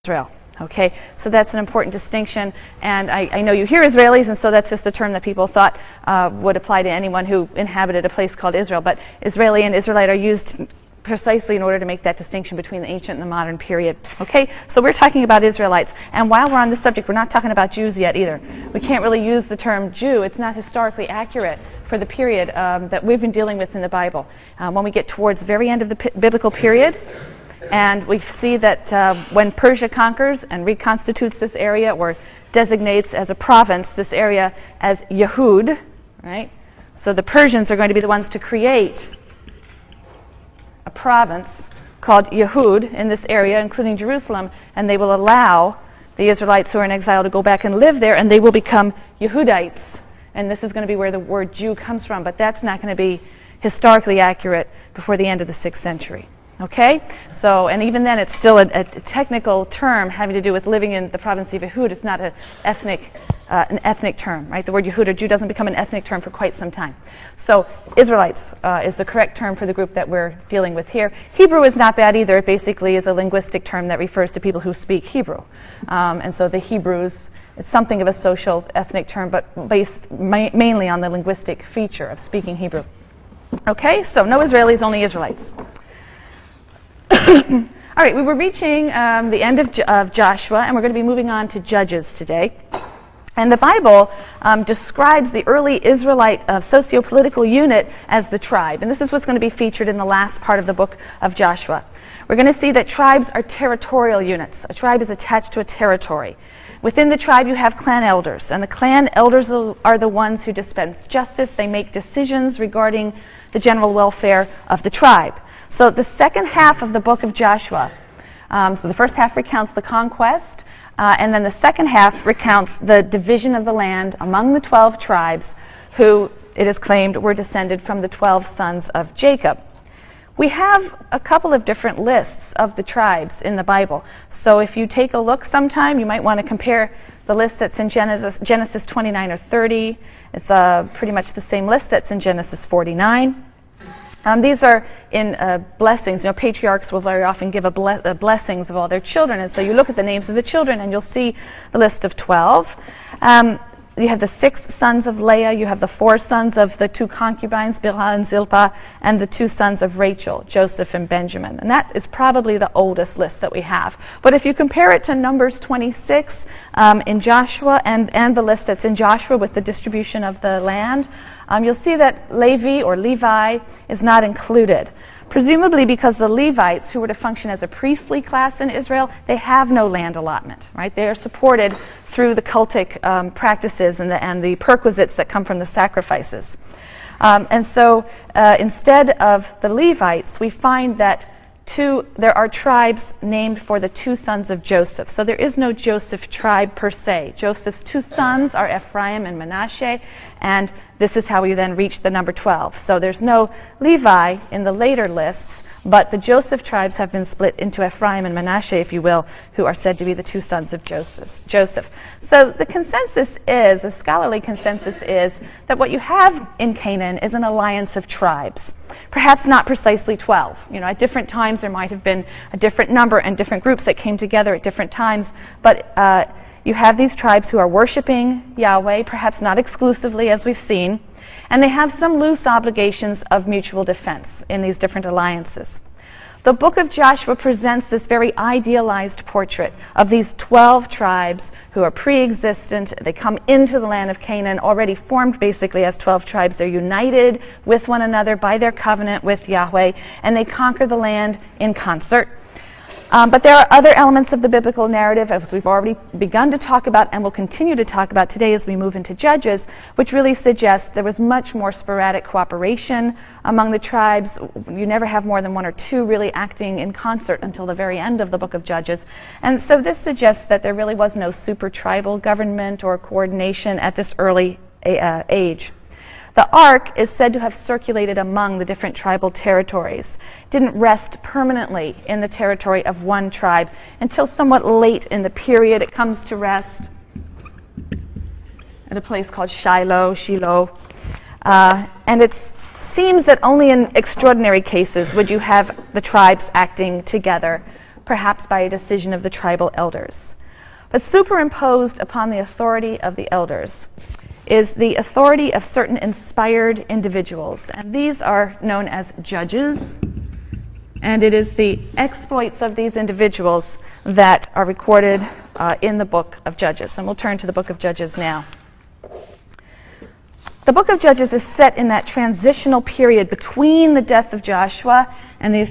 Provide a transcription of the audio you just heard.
Israel. Okay, so that's an important distinction, and I know you hear Israelis, and so that's just a term that people thought would apply to anyone who inhabited a place called Israel, but Israeli and Israelite are used precisely in order to make that distinction between the ancient and the modern period. Okay, so we're talking about Israelites, and while we're on this subject, we're not talking about Jews yet either. We can't really use the term Jew. It's not historically accurate for the period that we've been dealing with in the Bible. When we get towards the very end of the biblical period, and we see that when Persia conquers and reconstitutes this area, or designates as a province this area as Yehud, right? So the Persians are going to be the ones to create a province called Yehud in this area, including Jerusalem, and they will allow the Israelites who are in exile to go back and live there, and they will become Yehudites. And this is going to be where the word Jew comes from, but that's not going to be historically accurate before the end of the 6th century. Okay? So, and even then it's still a technical term having to do with living in the province of Yehud. It's not an ethnic term, right? The word Yehud or Jew doesn't become an ethnic term for quite some time. So Israelites is the correct term for the group that we're dealing with here. Hebrew is not bad either. It basically is a linguistic term that refers to people who speak Hebrew. And so the Hebrews, it's something of a social ethnic term, but based mainly on the linguistic feature of speaking Hebrew. Okay? So no Israelis, only Israelites. All right, we were reaching the end of Joshua, and we're going to be moving on to Judges today. And the Bible describes the early Israelite socio-political unit as the tribe. And this is what's going to be featured in the last part of the book of Joshua. We're going to see that tribes are territorial units. A tribe is attached to a territory. Within the tribe you have clan elders, and the clan elders are the ones who dispense justice. They make decisions regarding the general welfare of the tribe. So the second half of the book of Joshua, so the first half recounts the conquest, and then the second half recounts the division of the land among the 12 tribes who, it is claimed, were descended from the 12 sons of Jacob. We have a couple of different lists of the tribes in the Bible. So if you take a look sometime, you might want to compare the list that's in Genesis 29 or 30. It's pretty much the same list that's in Genesis 49. These are in blessings. You know, patriarchs will very often give blessings of all their children, and so you look at the names of the children, and you'll see the list of 12. You have the 6 sons of Leah. You have the 4 sons of the 2 concubines, Bilhah and Zilpah, and the 2 sons of Rachel, Joseph and Benjamin. And that is probably the oldest list that we have. But if you compare it to Numbers 26 in Joshua and the list that's in Joshua with the distribution of the land, you'll see that Levi is not included. Presumably because the Levites, who were to function as a priestly class in Israel, they have no land allotment, right? They are supported through the cultic practices and the perquisites that come from the sacrifices. And so instead of the Levites, we find that there are tribes named for the 2 sons of Joseph. So there is no Joseph tribe per se. Joseph's 2 sons are Ephraim and Manasseh, and this is how we then reach the number 12. So there's no Levi in the later lists, but the Joseph tribes have been split into Ephraim and Manasseh, if you will, who are said to be the 2 sons of Joseph. So the consensus is, the scholarly consensus is, that what you have in Canaan is an alliance of tribes. Perhaps not precisely 12. You know, at different times there might have been a different number and different groups that came together at different times, but you have these tribes who are worshiping Yahweh, perhaps not exclusively as we've seen, and they have some loose obligations of mutual defense in these different alliances. The book of Joshua presents this very idealized portrait of these 12 tribes who are pre-existent. They come into the land of Canaan already formed basically as 12 tribes. They're united with one another by their covenant with Yahweh, and they conquer the land in concert. But there are other elements of the biblical narrative, as we've already begun to talk about and will continue to talk about today as we move into Judges, which really suggest there was much more sporadic cooperation among the tribes. You never have more than 1 or 2 really acting in concert until the very end of the book of Judges. And so this suggests that there really was no super tribal government or coordination at this early age. The ark is said to have circulated among the different tribal territories. It didn't rest permanently in the territory of one tribe until somewhat late in the period. It comes to rest at a place called Shiloh. And it seems that only in extraordinary cases would you have the tribes acting together. perhaps by a decision of the tribal elders. But superimposed upon the authority of the elders is the authority of certain inspired individuals, and these are known as judges, and it is the exploits of these individuals that are recorded in the book of Judges. And we'll turn to the book of Judges now. The book of Judges is set in that transitional period between the death of Joshua and the